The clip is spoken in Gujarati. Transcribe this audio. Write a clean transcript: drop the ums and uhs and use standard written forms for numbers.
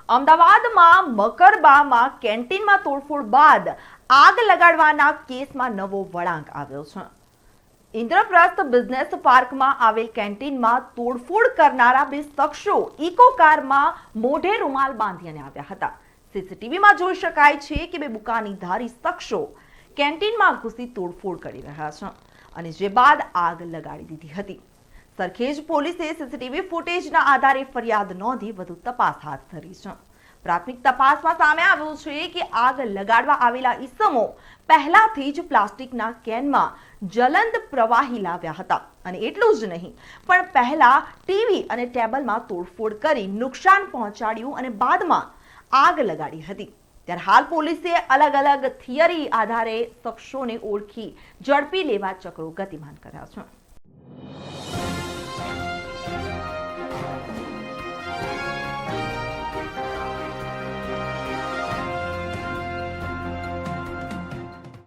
અમદાવાદમાં મકરબામાં કેન્ટીનમાં તોડફોડ બાદ આગ લગાડવાના કેસમાં નવો વળાંક આવ્યો છે. ઇન્દ્રપ્રસ્થ બિઝનેસ પાર્કમાં આવેલ કેન્ટીનમાં તોડફોડ કરનારા બે શખ્સો ઇકો કારમાં મોઢે રૂમાલ બાંધીને આવ્યા હતા. સીસીટીવીમાં જોઈ શકાય છે કે બે બુકાનીધારી શખ્સો કેન્ટીનમાં ઘૂસી તોડફોડ કરી રહ્યા છે અને જે બાદ આગ લગાડી દીધી હતી. સરખેજ પોલીસે સીસીટીવી ફૂટેજના આધારે ફરિયાદ નોંધી વધુ તપાસ હાથ ધરી છે. પ્રાથમિક તપાસમાં સામે આવ્યું છે કે આગ લગાડવા આવેલા ઈસમો પહેલાથી જ પ્લાસ્ટિકના કેનમાં જ્વલંત પ્રવાહી લાવ્યા હતા અને એટલું જ નહીં પણ પહેલા ટીવી અને ટેબલમાં તોડફોડ કરી નુકસાન પહોંચાડ્યું અને બાદમાં આગ લગાડી હતી. ત્યારે હાલ પોલીસે અલગ અલગ થિયરી આધારે શખ્સોને ઓળખી ઝડપી લેવા ચક્રો ગતિમાન કર્યા છે.